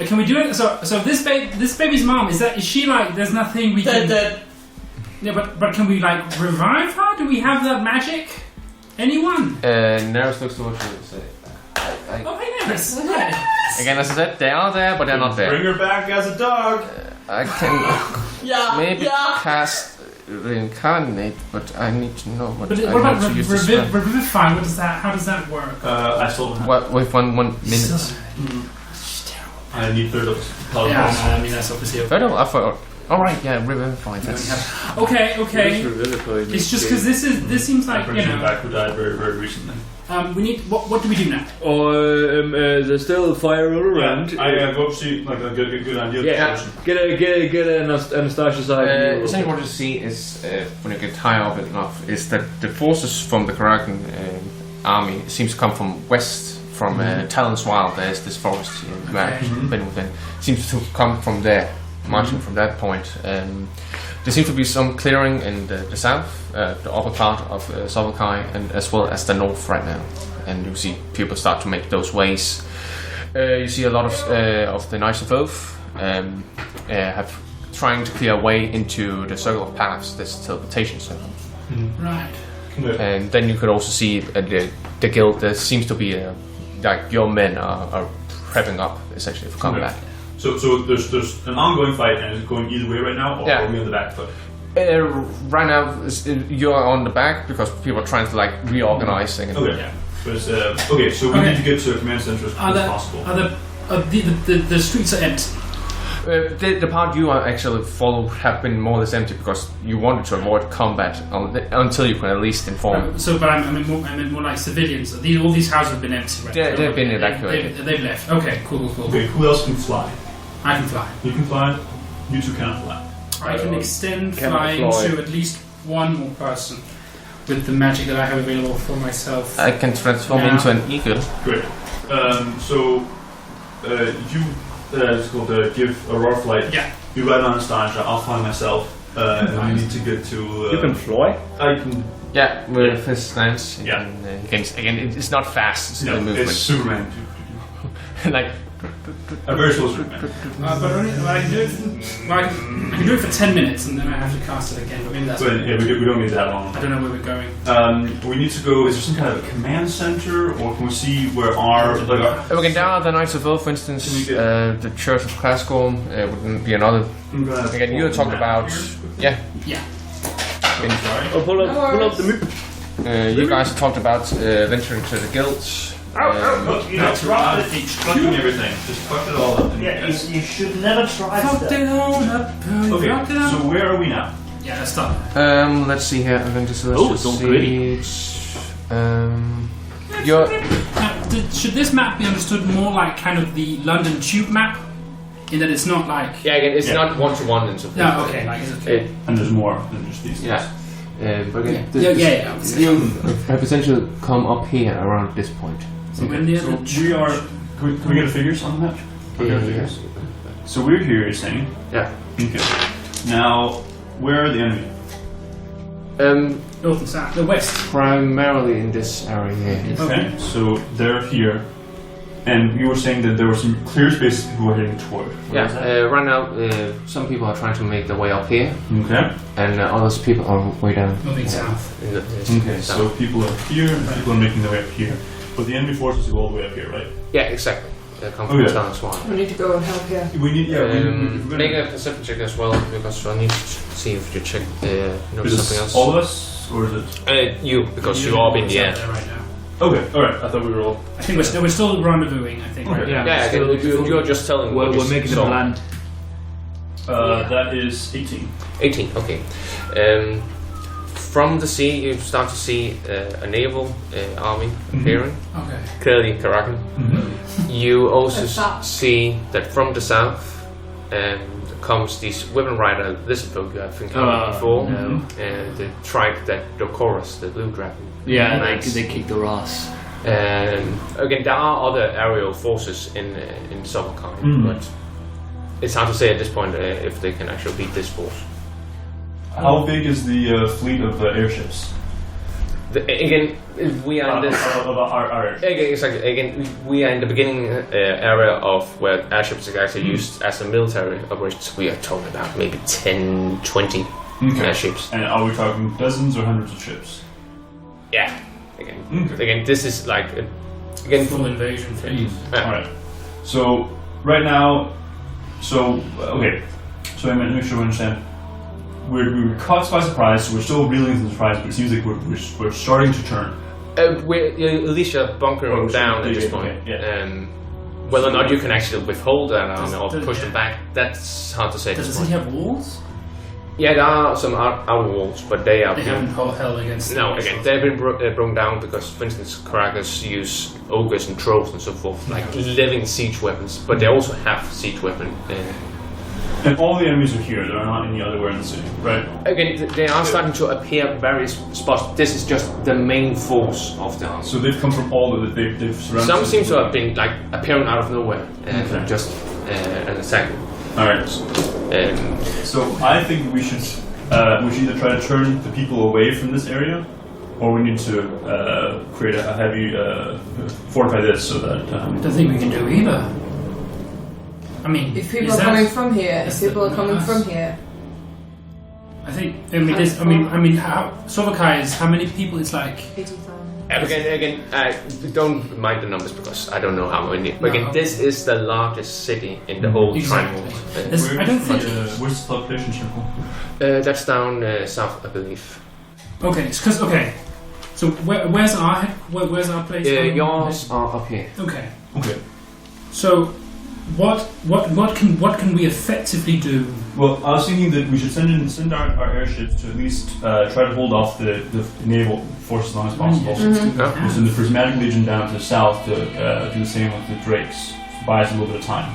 Can we do it? So this baby's mom is she like? There's nothing we can. Yeah, but can we like revive her? Do we have that magic? Anyone? Neris looks towards you and say, Okay, Neris. Again, as I said, they are there, but they're not there. Bring her back as a dog. I can maybe cast reincarnate, but I need to know what. But what about revivify? How does that work? I still have. Wait 1 minute. I need third of power. Yeah, I mean that's obviously. Third of effort. Alright, yeah, revivify. Okay. It's just because this seems like you know. Back who died very very recently. We need. What do we do now? There's still fire all around. Yeah, I go see like a good idea. Yeah, get an Anastasia side. Essentially, what you see is when you get higher up enough, is that the forces from the Kharakan army seems to come from west, from Talon's Wild. There's this forest here, seems to come from there. Marching from that point, there seems to be some clearing in the south, the upper part of Sorvakai, and as well as the north right now. And you see people start to make those ways. You see a lot of the Knights of Oath have trying to clear a way into the circle of paths, this teleportation circle. Right. And then you could also see the guild. There seems to be like your men are prepping up essentially for combat. So there's an ongoing fight, and is it going either way right now, or are we on the back foot? Right now, you're on the back because people are trying to like reorganize things. Okay. Yeah. So we need to get to a command center as quickly as possible. The streets are empty. The part you are actually follow have been more or less empty because you wanted to avoid combat until you can at least inform. But I mean more like civilians. All these houses have been empty, right? They've been evacuated. They've left. Okay, cool. Okay, who else can fly? I can fly. You can fly. You two cannot fly. I can extend flying to at least one more person with the magic that I have available for myself. I can transform into an eagle. Great. You it's called give Aurora flight. Yeah. You ride on Anastasia. I'll fly myself. And we need to get to. You can fly. I can. Yeah, with his stance. Yeah. Again, it's not fast. It's the movement. It's Superman. Like. A very slow Superman. But I can do it for 10 minutes and then I have to cast it again. But maybe that's. But we don't need that long. I don't know where we're going. We need to go. Is there some kind of a command center, or can we see where our Okay, down at the Knights of Oath, for instance, the Church of Kharakan would be another. Again, you talked about. Yeah. Pull up the map. You guys talked about venturing to the guilds. That's right. Shooting everything. Just fuck it all up. Yeah, you should never try Fucked stuff. it all up. Okay, so where are we now? Yeah, let's start. Let's see here. I'm going to should this map be understood more like kind of the London Tube map? In that it's not like... Yeah, again, it's not one-to-one and so forth. No, okay, like it's okay. And there's more than just these things. Yeah. But again, you have essentially come up here around this point. So we're near the we are... Can we get the figures on that? Yes. So we're here, you're saying? Yeah. Okay. Now, where are the enemy? north and south, the west. Primarily in this area here. Okay, so they're here. And you were saying that there were some clear spaces people were heading toward. Right now, some people are trying to make their way up here. Okay. And others people are way down. Moving south. Okay, so people are here and people are making their way up here. But the enemy forces go all the way up here, right? Yeah, exactly. They come from the town Swan. We need to go and help here. We need, make a perception check as well, because I need to see if you check something else. All of us, or is it? You, because you are in the end. Right now. Okay, alright, I thought we were all... I think we're still rendezvousing, I think, right? Yeah, you're just telling we're making a plan. That is 18. 18, okay. From the sea, you start to see a naval army appearing. Okay. Clearly Kharakan. You also see that from the south comes these women rider lizard folk you have encountered before. And the tribe that Dokoros, the blue dragon. Yeah, they kick their ass. Again, there are other aerial forces in Sorvakai, but it's hard to say at this point if they can actually beat this force. How big is the fleet of airships? again, we are in this. Again, we are in the beginning area of where airships are actually used as a military operations. We are talking about maybe 10, 20 airships. And are we talking dozens or hundreds of ships? Yeah. Again, this is like full invasion phase. Alright. So right now, so I make sure we understand. We're caught by surprise, so we're still reeling from the surprise, but it seems like we're starting to turn. We're at least you're bunkering down at this point. Whether or not you can actually withhold that or push them back, that's hard to say. Does the city have walls? Yeah, there are some outer walls, but they haven't held against. No, again, they've been broken down because, for instance, Kharakan use ogres and trolls and so forth, like living siege weapons, but they also have siege weapons. And all the enemies are here, there are not any other where in the city, right? Again, they are starting to appear various spots. This is just the main force of the army. So they've come from all of it, they've surrounded. Some seem to have been like appearing out of nowhere and just an attack. Alright. So I think we should either try to turn the people away from this area, or we need to create a heavy fortify this so that. I don't think we can do either. I mean, if people are coming from here, I think. I mean, how Sorvakai is how many people? It's like 80,000. Again, don't mind the numbers because I don't know how many. But again, this is the largest city in the whole triangle. I don't think. Where's the population circle? That's down south, I believe. Okay, it's because So where's our place? Yours are up here. Okay. So. What can we effectively do? Well, I was thinking that we should send our airships to at least try to hold off the naval force as long as possible. We'll send the Prismatic Legion down to the south to do the same with the Drakes, buy us a little bit of time.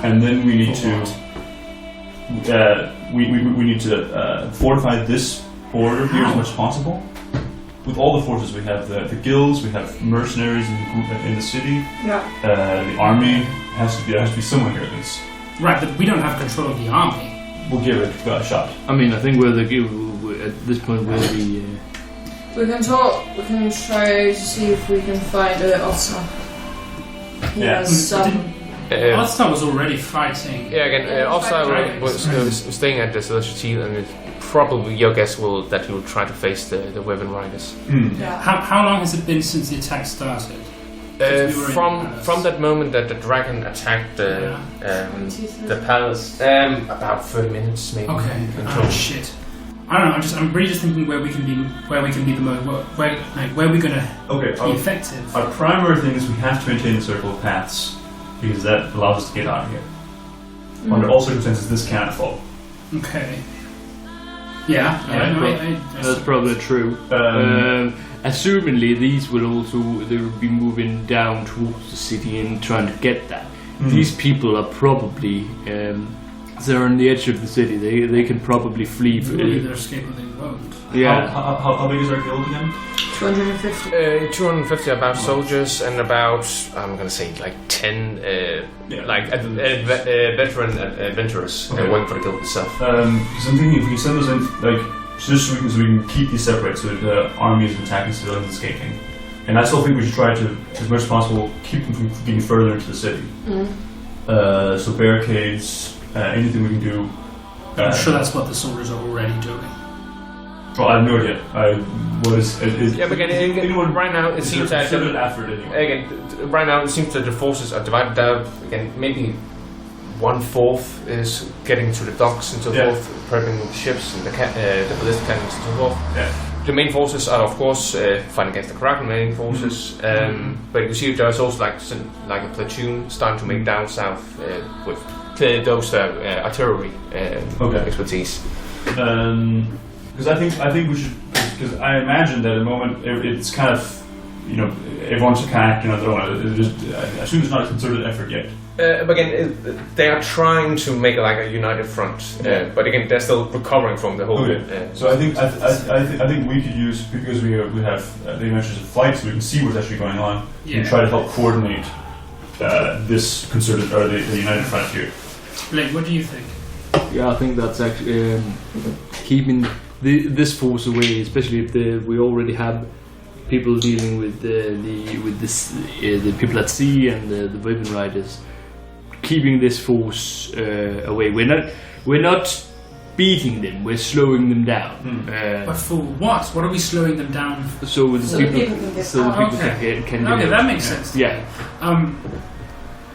And then we need we need to fortify this border here as much as possible. With all the forces, we have the guilds, we have mercenaries in the city. The army has to be somewhere here at least. Right, but we don't have control of the army. We'll give it a shot. I mean, I think at this point we're the. We can talk. We can try to see if we can find Otsa. He has some. Otsa was already fighting. Yeah, again, Otsa was staying at the Celestial Shield, and probably your guess that he will try to face the Weapon Riders. How long has it been since the attack started? From that moment that the dragon attacked the palace, about 30 minutes maybe. Okay. Oh shit. I don't know. I'm really just thinking where we can be the most where we're gonna be effective. Our primary thing is we have to maintain the circle of paths because that allows us to get out of here. Under all circumstances, this cannot fall. Okay. Yeah, that's probably true. Assumingly, these they will be moving down towards the city and trying to get that. These people are probably they're on the edge of the city. They can probably flee. They'll either escape or they won't. Yeah. How big is our guild again? 250. 250 about soldiers and about I'm gonna say like 10 veteran adventurers working for the guild itself. Because I'm thinking if we send those in just so we can keep these separate, so the army is attacking civilians escaping. And I still think we should try to, as much as possible, keep them from getting further into the city. So barricades, anything we can do. I'm sure that's what the soldiers are already doing. Well, I have no idea. But again, right now it seems that effort anyway. Again, right now it seems that the forces are divided out. Again, maybe 1/4 is getting to the docks and so forth, prepping the ships and the ballistic cannons and so forth. The main forces are, of course, fighting against the Kharakan main forces. But you see, there's also like a platoon starting to make down south with those artillery expertise. Because I think we should. Because I imagine that at the moment it's kind of, everyone's kind of acting on their own. I assume it's not a concerted effort yet. But again, they are trying to make a united front. But again, they're still recovering from the whole. So I think we could use, because we have the adventures of flight, so we can see what's actually going on and try to help coordinate this concerted or the united front here. Blake, what do you think? Yeah, I think that's actually keeping this force away, especially if we already have people dealing with the people at sea and the weapon riders. Keeping this force away. We're not beating them. We're slowing them down. But for what? What are we slowing them down for? So the people can Okay, that makes sense. Yeah.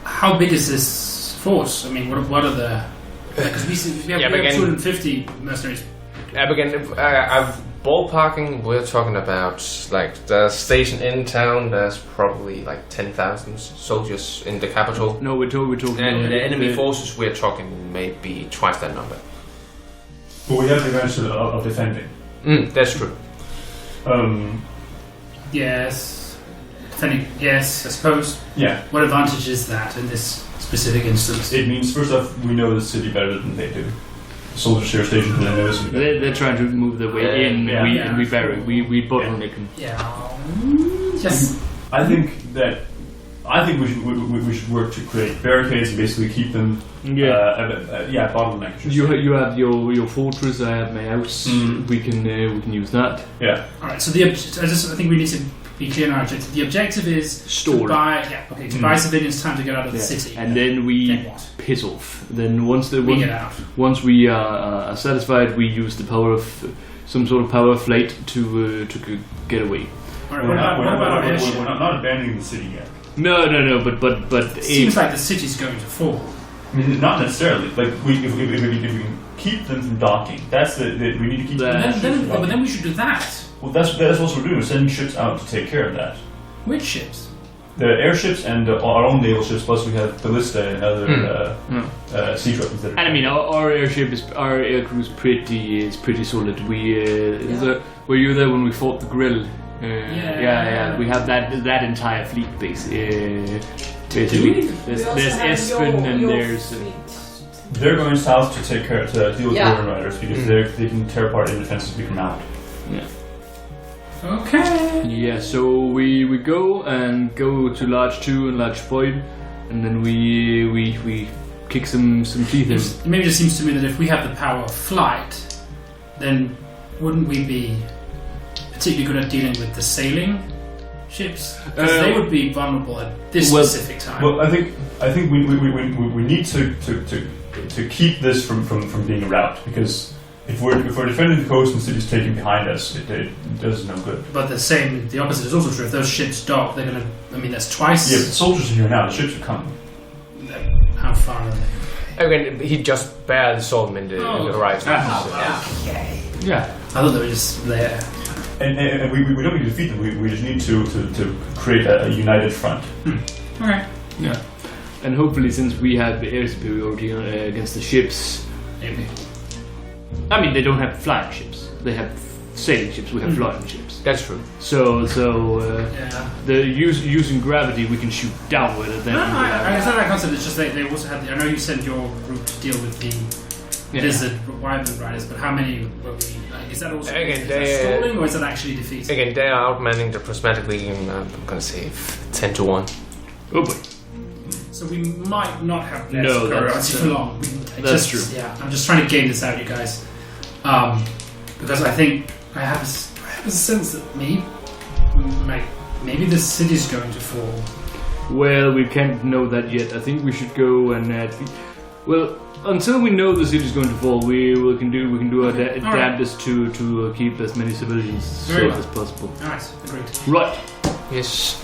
How big is this force? I mean, what are the? Because we have 250 mercenaries. Again, I'm ballparking. We're talking about like the station in town. There's probably like 10,000 soldiers in the capital. No, we're talking. And the enemy forces, we're talking maybe twice that number. But we have the advantage of defending. That's true. Yes. Defending. Yes, I suppose. Yeah. What advantage is that in this specific instance? It means first off, we know the city better than they do. Soldiers here stationed in the nose. They're trying to move their way in, and we bury. We bottleneck them. Yeah. Yes. I think we should work to create barricades and basically keep them. Bottleneck. You have your fortress. I have my house. We can use that. Yeah. All right. So I think we need to be clear on our objective. The objective is to buy civilians time to get out of the city. And then we piss off. Then once get out. Once we are satisfied, we use the power of some sort of power of flight to get away. All right. What about our airship? We're not abandoning the city yet. No. But it seems like the city's going to fall. I mean, not necessarily. Like if we can keep them from docking, we need to keep them. But then we should do that. Well, that's what we're doing. We're sending ships out to take care of that. Which ships? The airships and our own naval ships. Plus, we have ballista and other sea weapons. And I mean, our air crew is pretty solid. Were you there when we fought the grill? Yeah. We have that entire fleet base. Basically, there's Espen and there's. They're going south to take care to deal with Warren Riders because they can tear apart any defenses we can mount. Yeah. Okay. Yeah. So we go to large 2 and large 5, and then we kick some teeth in. Maybe it just seems to me that if we have the power of flight, then wouldn't we be particularly good at dealing with the sailing ships? Because they would be vulnerable at this specific time. Well, I think we need to keep this from being a rout, because if we're defending the coast and cities taking behind us, it does no good. But the opposite is also true. If those ships dock, they're gonna. I mean, that's twice. Yeah, but the soldiers are here now. The ships are coming. How far are they? Again, he just barely saw them in the horizon. Okay. Yeah. I thought they were just there. And we don't need to defeat them. We just need to create a united front. Okay. Yeah. And hopefully, since we have the air superiority against the ships, Maybe. I mean, they don't have flying ships. They have sailing ships. We have flying ships. That's true. So using gravity, we can shoot downward. And then I said that concept. It's just they also have. I know you sent your group to deal with the Blizzard Wyvern Riders, but how many were we? Is that also stalling, or is that actually defeating? Again, they are outmanning the Prismatic League. I'm going to say 10-1. Oh boy. So we might not have less that's for long. That's true. Yeah, I'm just trying to game this out, you guys, because I think I have a sense that maybe the city's going to fall. Well, we can't know that yet. I think we should go and until we know the city's going to fall, we can do our damnedest to keep as many civilians safe as possible. Alright, agreed. Right. Yes.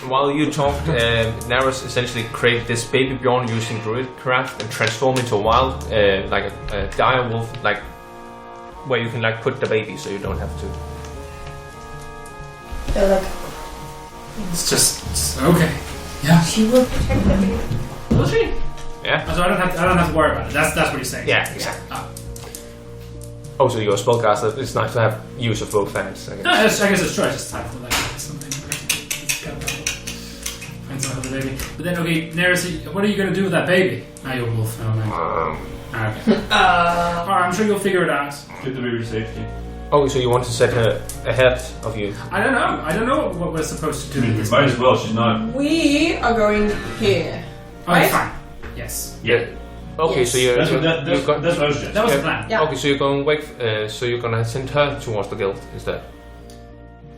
While you talked, Naros essentially created this baby Bjorn using druidcraft and transform into a wild, like a dire wolf, like where you can put the baby, so you don't have to. It's just okay. Yeah. She will protect the baby. Will she? Yeah. So I don't have to worry about it. That's what you're saying. Yeah, exactly. Also, you're a spellcaster. It's nice to have use of both hands. I guess it's true. I just type for something. Find some of the baby. But then, okay, Neris, what are you going to do with that baby? Now you're a wolf. Oh, man. Okay. Alright, I'm sure you'll figure it out. Get the baby to safety. Oh, so you want to set her ahead of you? I don't know what we're supposed to do. We might as well. She's not. We are going here. Oh, right? fine. Yes. Yeah. Okay, Yes. so you're That's what going. I was suggesting. That was the plan. Yeah. Okay, so you're going wait. So you're gonna send her towards the guild instead.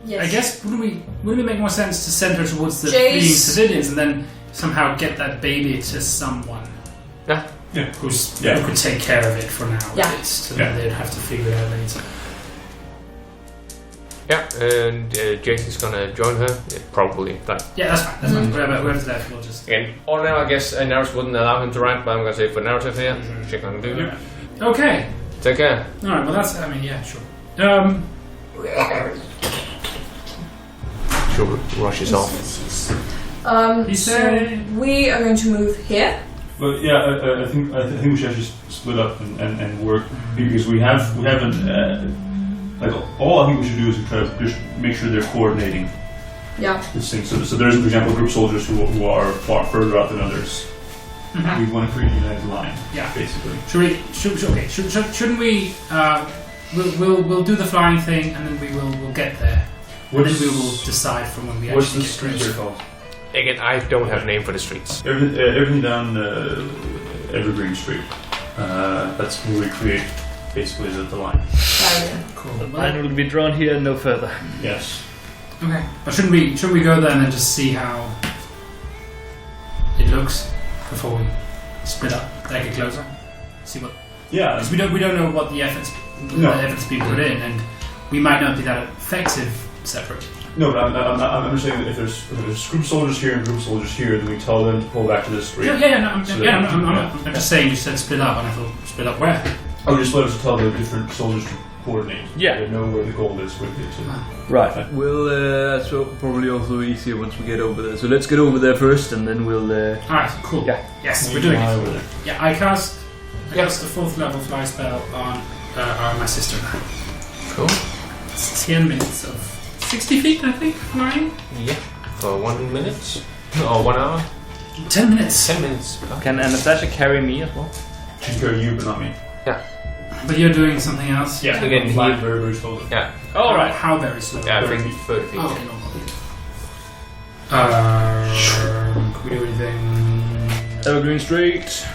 Yes. I guess wouldn't it make more sense to send her towards the Jace. fleeing civilians and then somehow get that baby to someone Yeah. who Yeah. could take care of it for now Yeah. at least, and then they'd have to figure it out later. Yeah, and Jason's gonna join her. Yeah, probably. That. Yeah, that's fine. That's fine. Whoever's left, we'll just. Again, or now I guess narrative wouldn't allow him to rank, but I'm gonna say for narrative here, she's gonna do it. Okay. Take care. All right. Well, that's. I mean, yeah, sure. Sure, rushes off. You So say- we are going to move here. But yeah, I think we should actually split up and work because we haven't like all I think we should do is try to just make sure they're coordinating Yeah. this thing. So there's, for example, group soldiers who are far further out than others. We want to create a united line. Yeah. Basically. Shouldn't we? We'll do the flying thing, and then we'll get there. And then we will decide from when we What's the actually get street close. called? Again, I don't have a name for the streets. Everything down Evergreen Street. That's where we create basically the line. Cool. The line will be drawn here, no further. Yes. Okay. But shouldn't we go there and then just see how it looks before we split up, take it closer, see what? Yeah. Because we don't know what the efforts being put in, and we might not be that effective separate. No, but I'm just saying that if there's group soldiers here and group soldiers here, then we tell them to pull back to this street. I'm just saying you said split up, and I thought split up where? I would just let us tell the different soldiers to coordinate. Yeah. They know where the goal is with it. Right. Well, that's probably also easier once we get over there. So let's get over there first, and then we'll. Alright, cool. Yeah. Yes, we're doing it. Over there. Yeah, I cast the 4th level fly spell on my sister now. Cool. It's 10 minutes of 60 feet, I think, flying. Yeah. For 1 minute or 1 hour. 10 minutes. 10 minutes. Okay. Can Anastasia carry me as well? She can carry you, but not me. But you're doing something else? Yeah. Again, Flying he- very, very slowly. Yeah. Alright, how very slow? Yeah, I think 30 feet. Oh, okay, no problem. Can we do anything? Evergreen Street.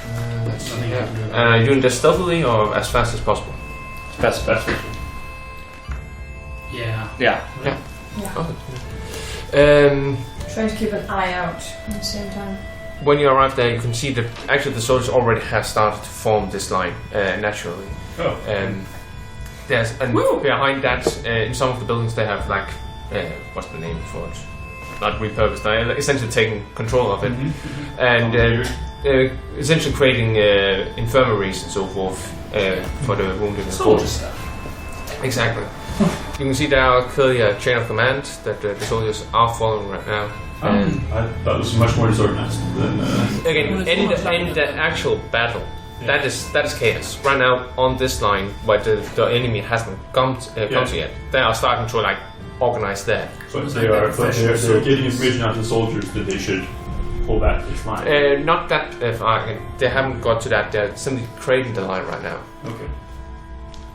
Nothing I can do. Are you doing this stealthily or as fast as possible? Fast. Yeah. Yeah. Trying to keep an eye out at the same time. When you arrive there, you can see that actually the soldiers already have started to form this line naturally. Oh. There's and Woo! behind that, in some of the buildings, they have like what's the name for it? Not repurposed. They're essentially taking control of it, and essentially creating infirmaries and so forth for the wounded and Soldier forced. stuff. Exactly. You can see there are clearly a chain of command that the soldiers are following right now. And I thought it was much more disorganized than. again, in the actual battle, that is chaos. Right now, on this line, where the enemy hasn't come to yet, they are starting to like organize there. But they're getting information out to the soldiers that they should pull back this line. Not that they haven't got to that. They're simply creating the line right now. Okay.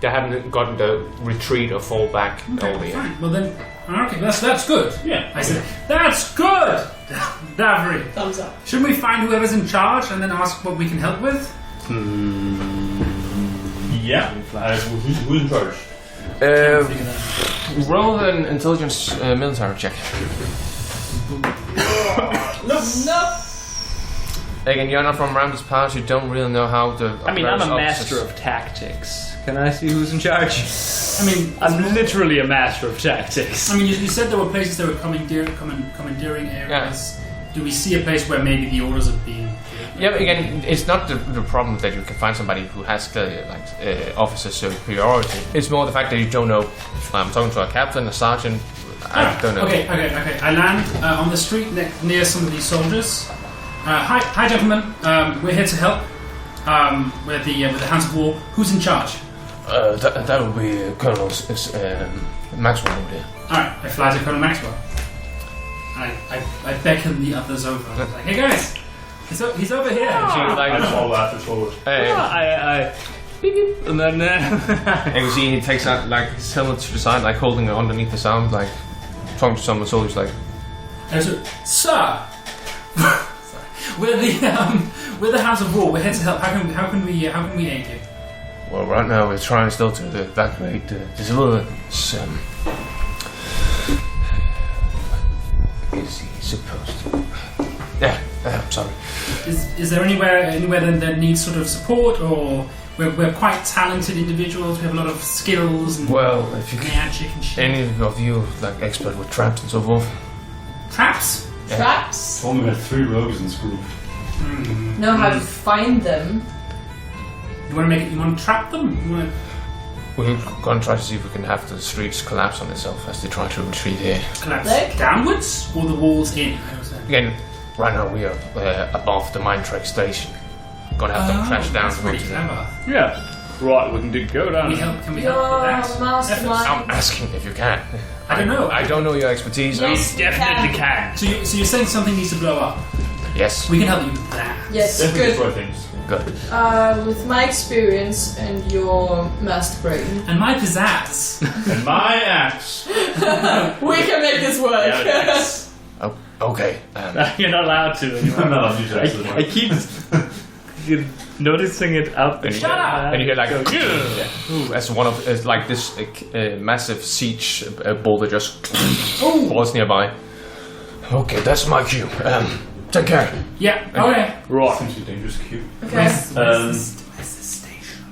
They haven't gotten the retreat or fall back over yet. Fine. Well then, okay, that's good. Yeah. I said, that's good! Davry. Thumbs up. Shouldn't we find whoever's in charge and then ask what we can help with? Yeah. Who's in charge? Figure that out. Roll an intelligence military check. No. Again, you're not from around this part. You don't really know how the. I mean, I'm a various master officers- of tactics. Can I see who's in charge? I mean, I'm literally a master of tactics. I mean, you said there were places that were commandeering areas. Do we see a place where maybe the orders are being? Yeah, but again, it's not the problem that you can find somebody who has clearly officer superiority. It's more the fact that you don't know. I'm talking to a captain, a sergeant. I don't know. Okay. I land on the street near some of these soldiers. Hi, gentlemen. We're here to help. With the Hounds of War. Who's in charge? That would be Colonel Maxwell over there. All right. I fly to Colonel Maxwell. I beckon the others over. I was like, hey guys, he's over here. I follow after forward. I and then And you see he takes out like his helmet to the side, like holding it underneath his arm, like talking to some of the soldiers, like. I said, sir, we're We're the Hounds of War. We're here to help. How can we aid you? Well, right now we're trying still to evacuate the civilians. Is he supposed to? Yeah, I'm sorry. Is there anywhere that needs sort of support, or we're quite talented individuals? We have a lot of skills. And well, if you magic and shit. any of you like expert with traps and so forth. Traps? Yeah. Traps? Only we had 3 rogues in school. Know how to find them. You want to make it? You want to trap them? We're going to try to see if we can have the streets collapse on itself as they try to retreat here. Collapse Like? downwards or the walls in? Again, right now we are above the mine track station. Gonna have them crash down. That's pretty clever. Yeah. Right, we can go down. Can we help with that? Mastermind. I'm asking if you can. I don't know. I don't know your expertise. Yes, Definitely can. So you're saying something needs to blow up? Yes. We can help you with that. Yes, Definitely good. destroy things. Good. With my experience and your master brain, And my pizzazz. And my axe. we can make this work. Oh, okay. You're not allowed to I'm anymore. not allowed to use axes I anymore. keep noticing it up. And Shut up! And you hear like, as one of like this massive siege boulder just falls nearby. Okay, that's my cue. Take care. Yeah. Okay. Right, Seems to be a dangerous cube. Okay. Where's the station?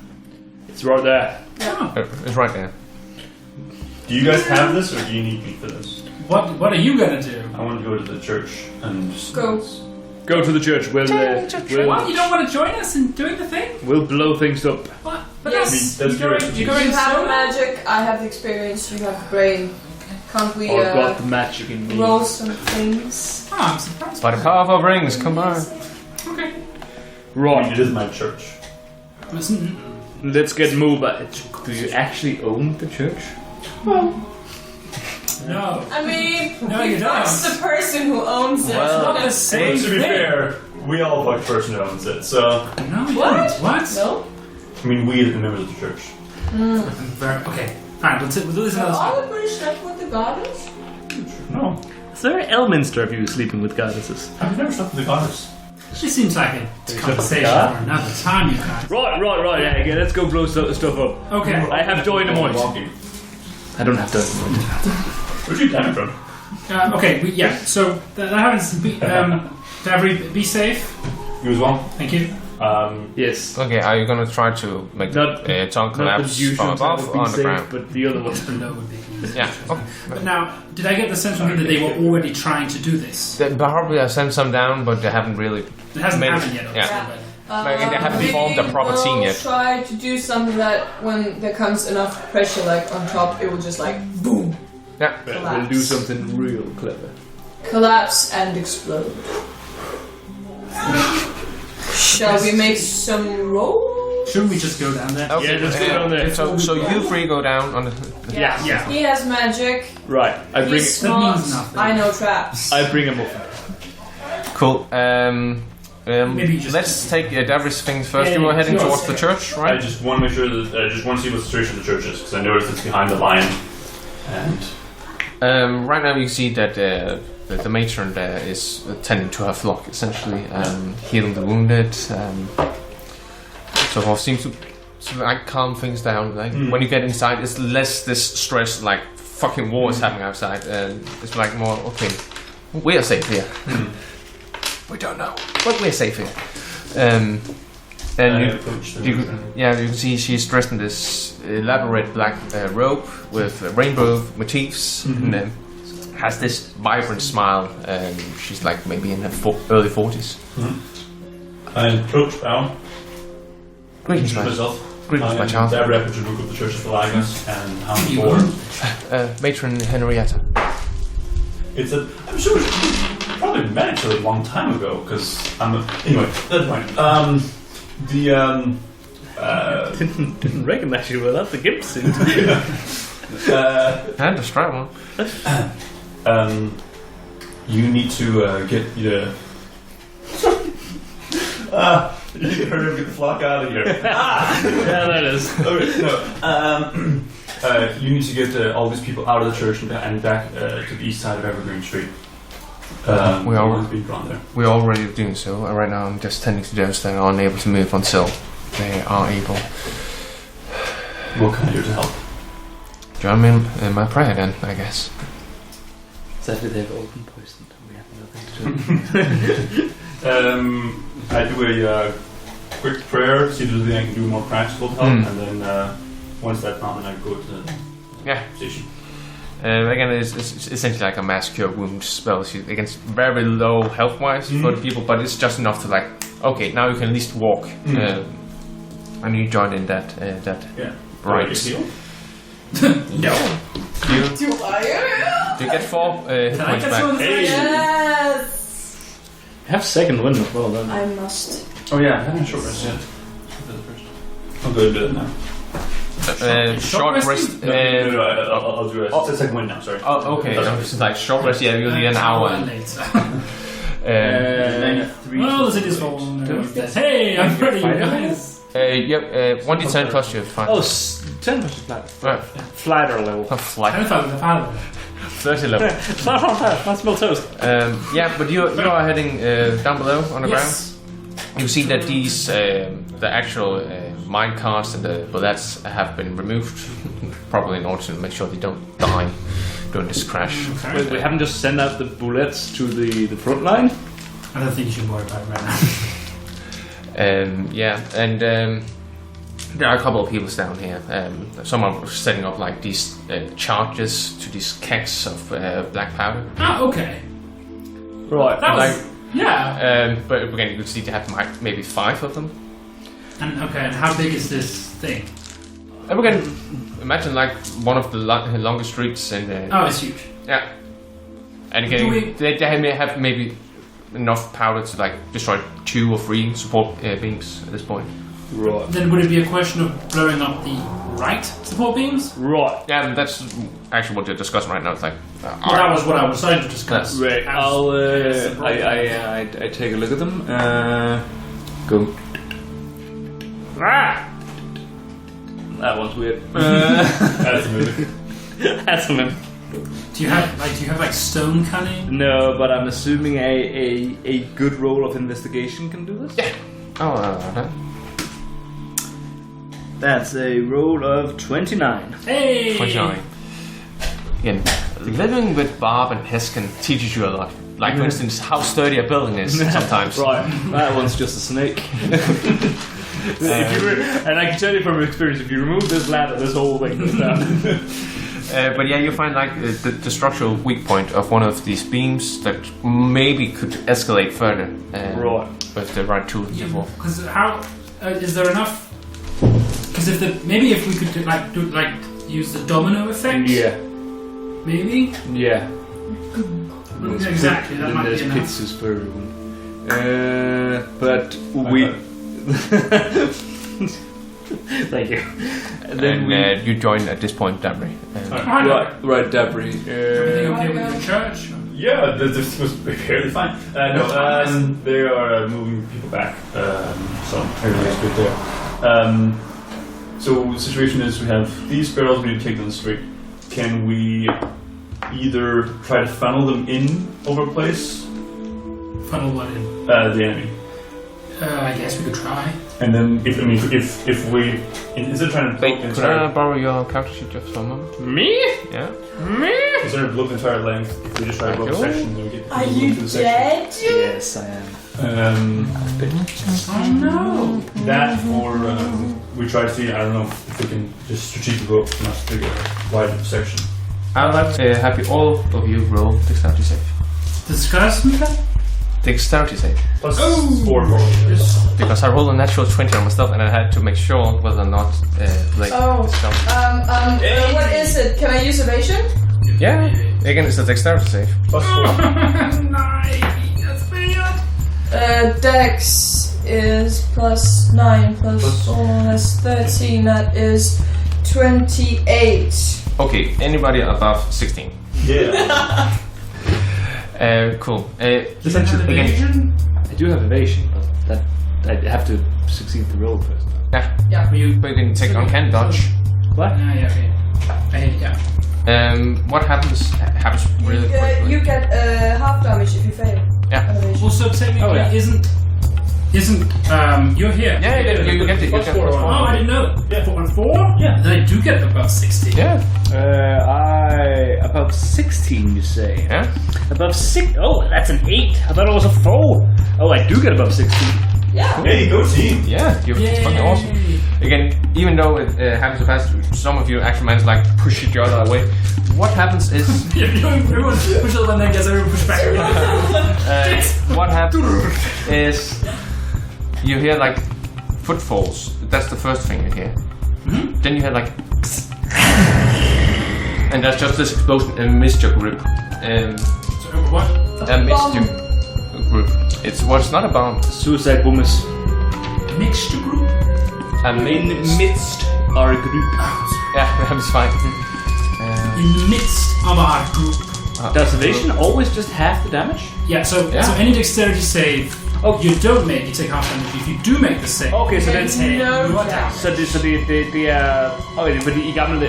it's right there. It's right there. Do you guys have this, or do you need me for this? What are you gonna do? I want to go to the church and just... Go. Go to the church. What? You don't want to join us in doing the thing? We'll blow things up. What? But Yes. That's you're your going, expertise. you're going You have the solo? magic, I have the experience, you have the brain. Can't we I've got the magic in me. roll some things? Oh, I'm surprised. By the power of our rings, come on. Okay. Right, It is my church. Listen, let's get moving. Do you actually own the church? no. I mean, No, you don't. it's the person who owns it. Not the same To be thing. fair, we all fuck the person who owns it, so... No, you What? don't. What? No? I mean, we as the members of the church. Okay. Fine. We'll do this Have another all time. the British slept with the goddess? No, Is there Elminster of you sleeping with goddesses? I've never slept with the goddess. This seems like a conversation Yeah? for another time, you guys. Right. Yeah, okay, let's go blow stuff up. Okay. I have joy in the morning. Walking. I don't have joy in the morning. Where'd you come from? Okay. So that happens. Davri, be safe. You as well? Thank you. Yes. Okay, are you gonna try to make Not- the tongue Not collapse the usual from above type of or being on the safe, ground? but the other one. Below would be easy. Yeah. Okay. But now, did I get the sense from you that they were already trying to do this? They probably I sent some down, but they haven't really. It hasn't Made it- happened yet, obviously. yeah. But Like, they haven't formed a proper we'll team yet. Try to do something that when there comes enough pressure, like on top, it will just like boom, Yeah. We'll do something real clever. collapse and explode. Shall we make some roll? shouldn't we just go down there? Okay. Yeah, let's go down there. So you three go down on the. Yeah. He has magic. Right. I bring. He's smart. means nothing. I know traps. I bring a muffin. Cool. Maybe you just- let's take Davris things first. Yeah, You were heading sure. towards the church, I right? just want to make sure that... I just want to see what the situation of the church is, because I noticed it's behind the lion. And... Right now you see that the matron there is tending to her flock, essentially, healing the wounded. So forth seems to like calm things down. Like when you get inside, it's less this stress, like fucking war is happening outside. It's like more okay. We are safe here. We don't know, but we're safe here. And approach the you can see she's dressed in this elaborate black robe with rainbow motifs and has this vibrant smile. And she's like maybe in her early 40s. I approach down. Greetings, my myself. Greetings, my child. The representative of the Church of the Lagus and Hounds of War. Matron Henrietta. It's a... I'm sure we probably met each other a long time ago, because I'm a... Anyway, that's fine. Didn't recognize you without the gimp suit. And a strap one. You need to get... You need to hurry up and get the flock out of here. Yeah, that is. Okay, no. You need to get all these people out of the church and back to the east side of Evergreen Street. We are be gone there. We're already doing so. Right now I'm just tending to those that are unable to move until they are able. What can I do to help? Join me in my prayer then, I guess. Sadly, they've all been poisoned. We have nothing to do. I do a quick prayer, see if there's anything I can do more practical to help, and then once that's done, I go to the station. Again, it's essentially like a mass cure wound spell. Against very low health wise for the people, but it's just enough to like, okay, now you can at least walk. And you join in that right. No. Do I? Do you get 4 hit points back? Yes! Have second wind as well, then. I must. Oh yeah, I haven't short rest yet. I'll go do it now. Short rest. No, I'll do it. It's the second one now, sorry. Oh, okay. It's like short rest, yeah, you'll need an hour. Later. Well, it is all. Hey, I'm ready, you guys. Yep, 1d10 plus you, fine. Oh, 10 plus flight. Right. Flighter level. Flight. 30 level. That's milk toast. Yeah, but you are heading down below on the ground. You see that these, the actual mine carts and the bullets have been removed, probably in order to make sure they don't die during this crash. Okay. Wait, we haven't just sent out the bullets to the front line? I don't think you should worry about it right now. There are a couple of people down here. Some are setting up like these charges to these kegs of black powder. Ah, okay. Right. That was, yeah. But again, you could see they have maybe 5 of them. And how big is this thing? And we can imagine like one of the longest streets in the... Oh, it's huge. Yeah. And again, they may have maybe enough powder to like destroy 2 or 3 support beams at this point. Right. Then would it be a question of blowing up the right support beams? Right. Yeah, and that's actually what you're discussing right now. It's like... that was what I was trying to discuss. Right. I take a look at them. Go. Ah! That was weird. That's a movie. That's a minute. Do you have stone cunning? No, but I'm assuming a good roll of investigation can do this? Yeah. Oh, That's a roll of 29. Hey! 29. Again, living with Barb and Pest can teaches you a lot. Like, for instance, how sturdy a building is sometimes. Right, that one's just a snake. And I can tell you from experience, if you remove this ladder, this whole thing goes down. But yeah, you find like the structural weak point of one of these beams that maybe could escalate further. Right. With the right tools and so forth. Because how is there enough? Because if we could use the domino effect. Yeah. Maybe. Yeah. Exactly. That then might there's be enough. pizzas for everyone. But we. Thank you. And then you join at this point, Dabri. Right, Dabri. Everything okay with the church? Yeah, this was fairly fine. They are moving people back, so everything's good there. So the situation is we have these barrels we need to take down the street. Can we either try to funnel them in over a place? Funnel what in? The enemy. I guess we could try. And then if we instead of trying to block the Could I borrow your character sheet just for a moment? Me? Yeah. instead of block the entire length, if we just try to block a section, then we get Are people you into the section. dead? Yes, I am. Oh no! That or we try to see, I don't know, if we can just strategically go up enough to widen the section. I would like to have all of you roll dexterity save. Discuss me that? Dexterity save. Plus 4 for Because I rolled a natural 20 on myself and I had to make sure whether or not what is it? Can I use evasion? Yeah, again it's a dexterity save. Plus 4. Nice! That's pretty good. Dex is plus 9 plus 4 that's 13. That is 28. Okay, anybody above 16? Yeah. Cool. Evasion? I do have evasion, but that I have to succeed the roll first. Yeah. You But you can take uncanny dodge. What? Yeah. What happens really quickly. You get half damage if you fail. Yeah. Elevation. Well, so technically, isn't you're here? Yeah, you get the Plus four. Oh, I didn't know. Yeah. 4 and 4? Yeah. Then I do get above 60. Yeah. Above 16, you say? Yeah. Above 6. Oh, that's an 8. I thought it was a 4. Oh, I do get above 16. Yeah. Hey, go team! Yeah, you're fucking awesome. Again, even though it happens so fast, some of you actually manage to like push each other away. What happens is Everyone pushes up and then gets everyone pushed back. what happens is you hear like footfalls. That's the first thing you hear. Then you hear like, and that's just this explosion in Mr. Group. So what? A Mr. Group. It's not a bomb. Suicide bombers. Mixture group? Midst our group. Yeah, that's fine. In the midst of our group. Does evasion always just half the damage? Yeah, so any dexterity save you don't make, you take half damage. If you do make the save, Okay, så den you attack. Så det er okay, fordi i gamle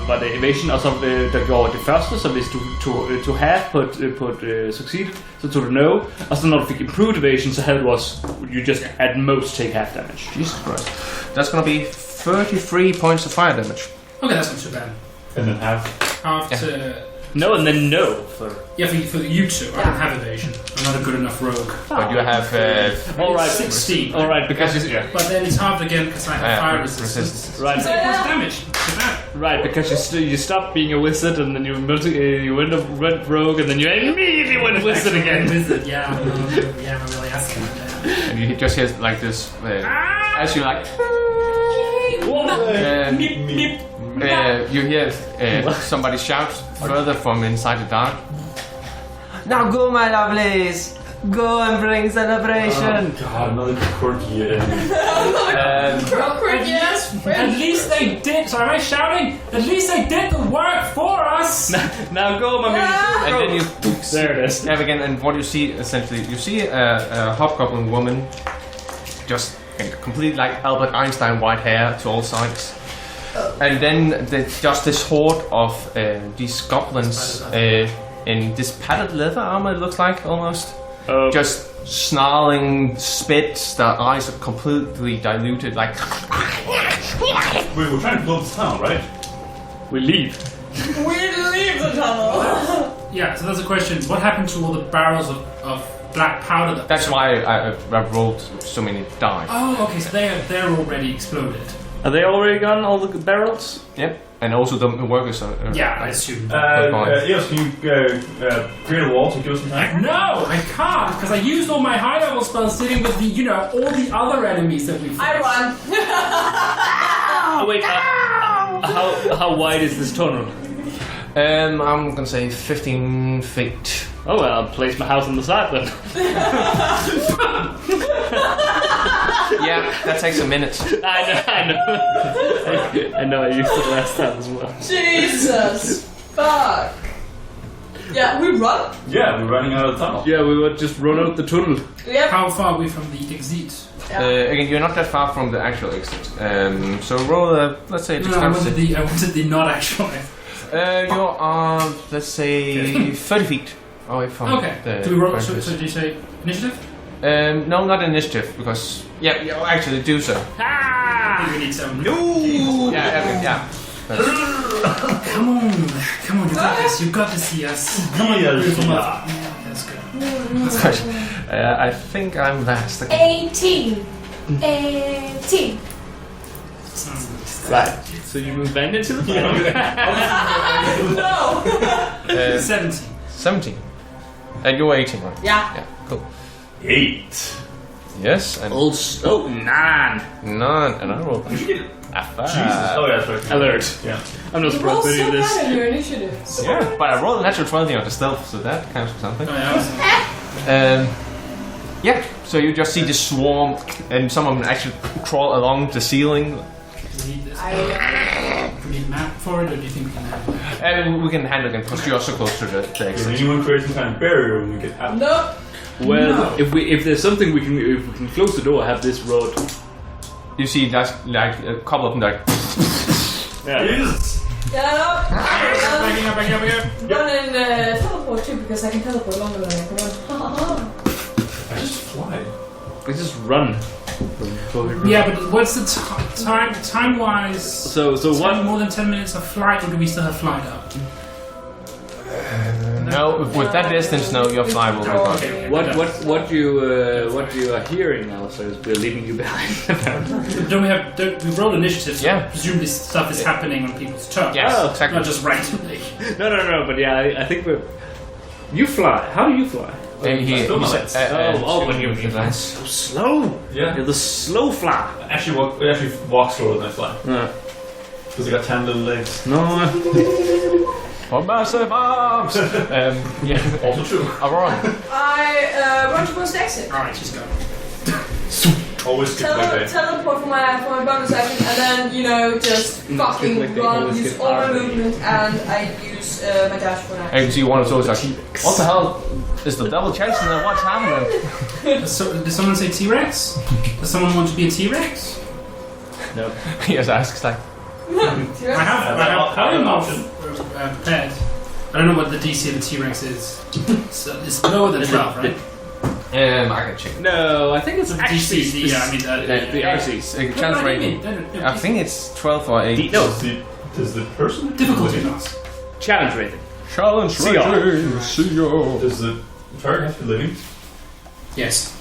var det evasion, og så der gjorde det første, så hvis du tog half på et succeed, så tog du no, og så når du fik improved evasion, så havde du også you just at most take half damage. Jesus Christ. That's gonna be 33 points of fire damage. Okay, that's not too bad. And then half. No, and then no for for you two. I don't have evasion. I'm not a good enough rogue. But you have all right 16. All right, because But then it's halved again because I have fire resistance. Right. So it was damage. Right, because you stopped being a wizard and then you went rogue and then you immediately went wizard again. Wizard, yeah. I'm really asking. and you just hear like this as you like. You hear somebody shout further from inside the dark. Now go, my lovelies! Go and bring celebration! Oh god, another quirky At least they did. So am I shouting? At least they did the work for us. Now go, my man. And then you there it is. have again, and what you see essentially, you see a hobgoblin woman, just complete like Albert Einstein white hair to all sides. And then just this horde of these goblins in this padded leather armor, it looks like almost. Just snarling spits, their eyes are completely diluted, like. Wait, we're trying to blow this town, right? We leave. We leave the tunnel. Yeah, so that's a question. What happened to all the barrels of black powder? That's why I rolled so many die. Oh, okay, so they're already exploded. Are they already gone, all the barrels? Yep, and also the workers are. Yeah, I assume. Yes, can you create a wall to kill some time? No, I can't, because I used all my high level spells dealing with the, all the other enemies that we faced. I run. Oh wait, how wide is this tunnel? I'm gonna say 15 feet. Oh well, I'll place my house on the side then. Yeah, that takes a minute. I know I used it last time as well. Jesus. Fuck. Yeah, we run. Yeah, we're running out of the tunnel. Yeah, we would just run out the tunnel. Yep. How far are we from the exit? Again, you're not that far from the actual exit. So roll a, let's say, I wanted the not actual. you are, let's say, 30 feet away from the. Do we roll? So do you say initiative? No, not initiative, because you actually do so. I think we need some. No. Yeah. Come on, you got this, yes. Yeah, that's good. I think I'm last. 18. Right. So you move back into the No. 17. And you're 18, right? Yeah. Yeah, cool. 8. Yes, and 9. none, and I rolled Did you get it? a 5. Jesus. Oh, yeah, that's right. Alert. Yeah. I'm not Roll surprised so by this. bad in your initiative. Yeah, but I rolled a natural 20 on the stealth, so that counts for something. Yeah, so you just see this swarm, and some of them actually crawl along the ceiling. Do we need this? Do we need a map for it, or do you think we can handle it? And we can handle it because you're so close to the Does exit. anyone create some kind of barrier when we get out? Nope. Well, if there's something if we can close the door, have this rod. You see, that's like a couple of them, like. Yeah. Jesus. Stand up. Backing up. Run and teleport too, because I can teleport longer than I can run. I just fly. We just run. Yeah, but what's the time-wise? So what? More than 10 minutes of flight, or do we still have flight up? No, with that distance, no, your fly will go. Okay. What you are hearing now, so is we're leaving you behind. Don't we roll initiative? So Yeah. presumably stuff is happening on people's turns. Yes, Oh, exactly. Not just randomly. No, but yeah, I think we're. You fly. How do you fly? When you fly so slow. Yeah. You're the slow fly. It actually walk slower than I fly. Because I got 10 little legs. No. For massive arms! Yeah, Also true. Aurora. I run towards the exit. Alright, she's going. Always skip my day. Teleport for my bonus action, and then just fucking like they run, always use skip all my our day. movement, and I use my dash for an And action. you can see one of those like, what the hell? Is the devil chasing them? What's happening? Did someone say T-Rex? Does someone want to be a T-Rex? No. He just asks like, I have an option prepared. I don't know what the DC of the T-Rex is. So it's lower than 12, right? I can check. No, I think it's The actually DC, the RCs. Chance rating. I think it's 12 or 8. No, Does the person difficulty class. challenge rating. Challenge rating. See you. Does the target have to be living? Yes.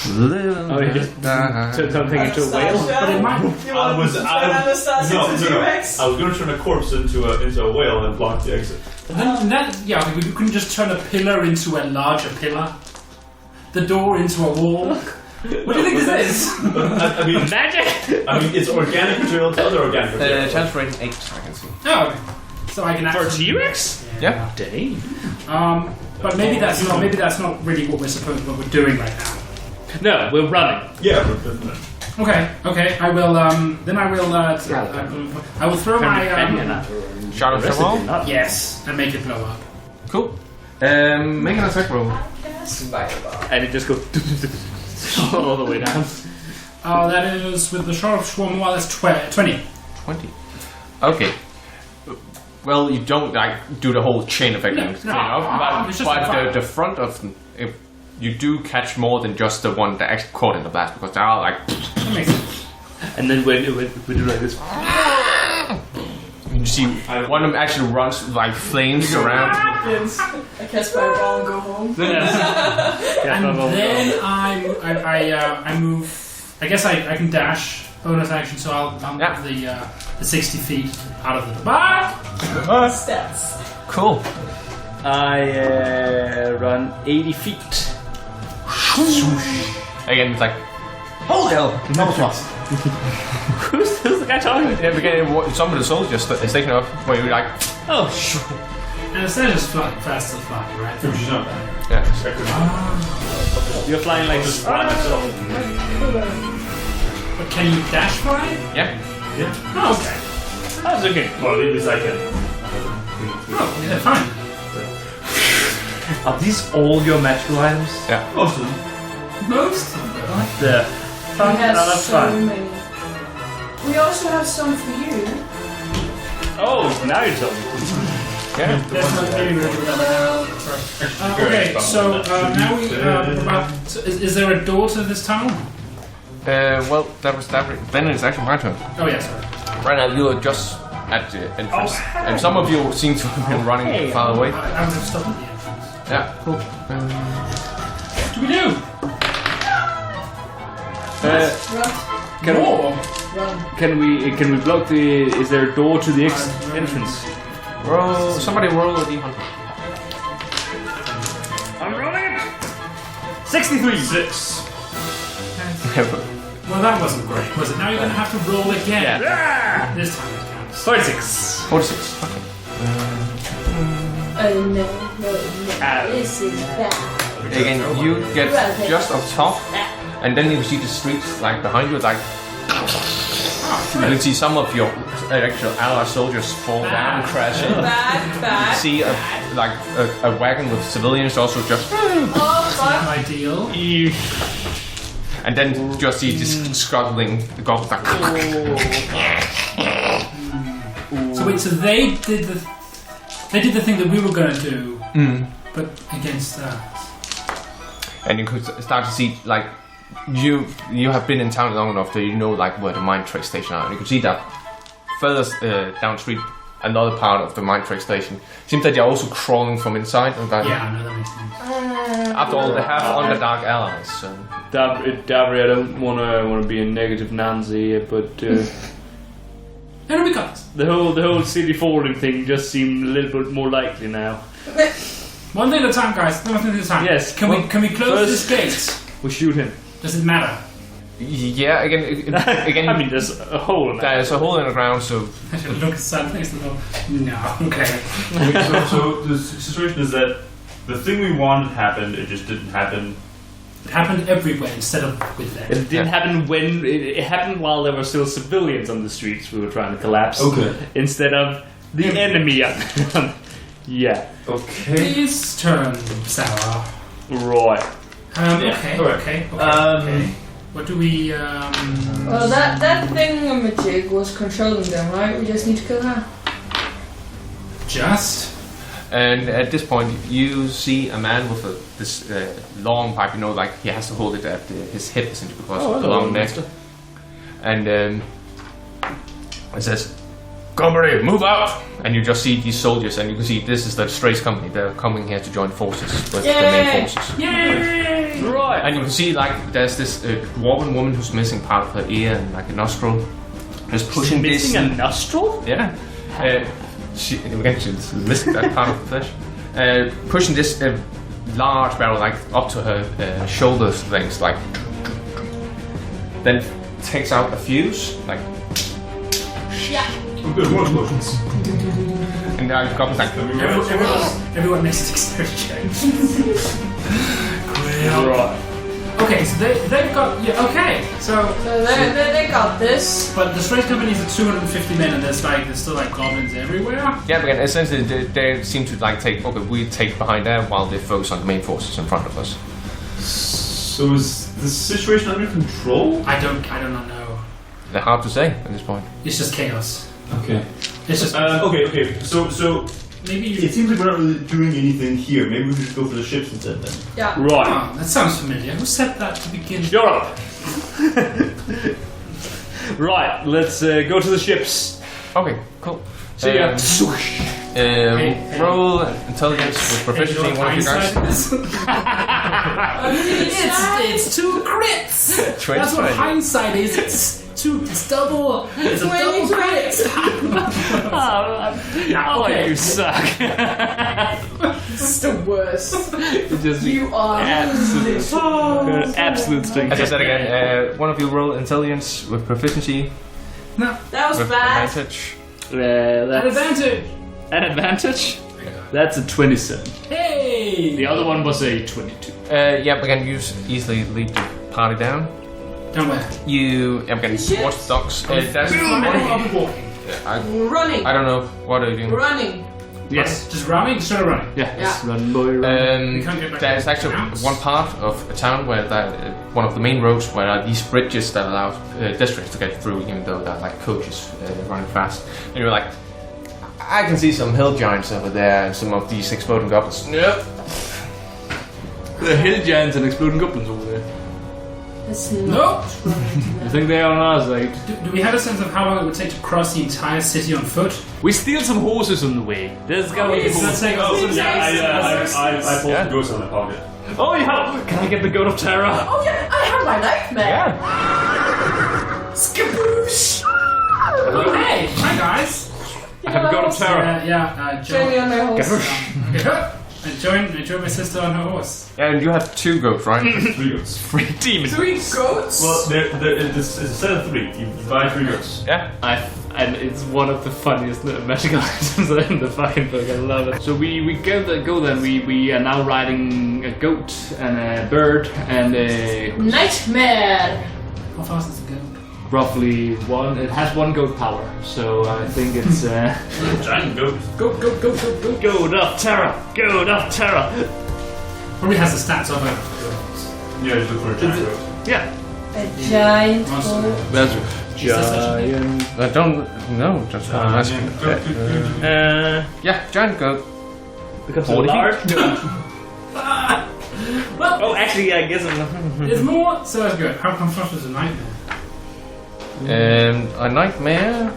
Oh, you just turn something into a whale. But it might. I was going to turn a corpse into a whale and block the exit. We couldn't just turn a pillar into a larger pillar. The door into a wall. What do you think this is? I mean, Magic! I mean, it's organic material to other organic material. Chance rating 8, I can see. Oh, okay. So I can For a actually. T-Rex? Yeah. Dang. But maybe that's not really what we're doing right now. No, we're running. Yeah. Okay. I will. Then I will. I will throw my. Shot of trouble. Yes, and make it blow up. Cool. Make an attack roll. And it just goes all the way down. That is with the shot of swarm. Well, that's 20. 20. Okay. Well, you don't do the whole chain effect No, thing, no. It's just but fun. the front of if you do catch more than just the one that actually caught in the blast because they are like. That makes sense. And then when we do like this, You see one of them actually runs like flames around. I catch my ball and go home. And then I move. I guess I can dash bonus action, so I'll move the 60 feet out of the bar. Stats. Cool. I run 80 feet. Again, it's like, holy hell! No plus. Who's the guy talking? Yeah, because some of the soldiers is taking off where you're like, Oh, And it's not just fast to fly, right? Which is not bad. yeah. you're flying like this. But can you dash fly? Yeah. Oh, okay. That's okay. Well, at least I can. Oh, yeah, fine. Are these all your magical items? Yeah. Most of them. Most of them. The We have that's so fine. many. We also have some for you. Oh, now you're telling me. Yeah. That's not maybe we're doing that right now. Okay, so now we about. Is there a door to this tunnel? Well, that was that. Then it's actually my turn. Oh yeah, sorry. Right now, you are just at the entrance, and some of you seem to have been running far away. I was stuck at the entrance. Yeah. Cool. What do we do? Can we block the? Is there a door to the entrance? Somebody roll a d100. I'm rolling it. 63. 6. Well, that wasn't great, was it? Now you're going to have to roll again. Yeah. This time it counts. 46. 46. Okay. Oh no. This is bad. Again, you get just up top, and then you see the streets like behind you, like. You can see some of your actual ally soldiers fall down, crashing. Bad. You see a wagon with civilians also just. Oh fuck. Ideal. And then just see this struggling goblin. So wait, so they did the thing that we were going to do, but against us. And you could start to see, like, you have been in town long enough that you know, like, where the mine train station are. And you can see that further down the street, another part of the mine train station. Seems that they're also crawling from inside. Yeah, I know that makes sense. After all, they have Underdark allies. So. Dabri, I don't want to be a negative Nancy, but No, we got this. the whole city falling thing just seemed a little bit more likely now. One thing at a time, guys. One thing at a time. Yes. Can we close this gate? We shoot him. Does it matter? Yeah, again. I mean, there's a hole in that. There's a hole in the ground, so. I should look at something. No. Okay. So the situation is that the thing we wanted happened. It just didn't happen. It happened everywhere instead of with them. It didn't happen when it happened while there were still civilians on the streets we were trying to collapse. Okay. Instead of the enemy. Yeah. Okay. Please turn sour. Right. Okay. What do we? Well, that thingamajig was controlling them, right? We just need to kill her. Just. And at this point, you see a man with this long pipe. You know, like he has to hold it at his hip, essentially, because of the long neck. And it says, "Company, move out!" And you just see these soldiers, and you can see this is the Strays company. They're coming here to join forces with the main forces. Yay! Right. And you can see, like, there's this dwarven woman who's missing part of her ear and like a nostril. Just pushing this. Missing a nostril? Yeah. She's missing that part of the flesh. Pushing this large barrel like up to her shoulders, things like. Then takes out a fuse, like. Good more explosions. And now you've got like. Everyone makes a dexterity check. Right. Okay, so they've got okay. So they got this. But the Strays company is at 250 men, and there's still like goblins everywhere. Yeah, but essentially they seem to like take. Okay, we take behind them while they focus on the main forces in front of us. So is the situation under control? I do not know. They're hard to say at this point. It's just chaos. Okay. It's just okay. So maybe it seems like we're not really doing anything here. Maybe we should just go for the ships instead then. Yeah. Right. Oh, that sounds familiar. Who said that to begin? Shut up! Right, let's go to the ships. Okay, cool. See ya. Roll intelligence with proficiency. One of you guys. It's two crits. That's what hindsight is. It's double. It's a double crit. You suck. It's the worst. You are absolute stink. As I said again, one of you roll intelligence with proficiency. No, that was with bad. advantage. An advantage? That's a 27. Hey! The other one was a 22. Yeah, again, you easily lead the party down. Down where? You again watch the docks. That's Running. I don't know. What are you doing? Running. Yes. Just running? Sort of running. Yeah. Run, boy, run. We can't get back There's to actually house. one part of a town where one of the main roads where are these bridges that allow districts to get through, even though they're like coaches running fast. And you're like, I can see some hill giants over there and some of these exploding goblins. Yep. The hill giants and exploding goblins over there. It's Nope. not. You think they are on our side? Do we have a sense of how long it would take to cross the entire city on foot? We steal some horses on the way. There's gotta be Does that horses. take us? I pulled the ghost out of my pocket. Oh yeah! Can I get the goat of terror? Oh yeah, I have my nightmare. Yeah. Skaboosh. Oh, hey! Hi guys! I have a goat of terror. Join me on my horse. I joined my sister on her horse. Yeah, and you have 2 goats, right? 3 goats. Free demon. 3 goats? Well, it's a set of 3. You buy 3 goats. Yeah. And it's one of the funniest magical items in the fucking book. I love it. So we go then. We are now riding a goat and a bird and a Nightmare. How fast does it go? roughly 1. It has 1 goat power, so I think it's Giant goat. Go. goat of terror. Goat of terror. Probably has the stats of it. Yeah, just look for a giant goat. Yeah. A giant hole. That's giant. I don't know. Just yeah, giant goat. Becomes 40 large. Well, Oh, actually, I guess it's. there's more. So that's good. How come Frost is a nightmare? A nightmare.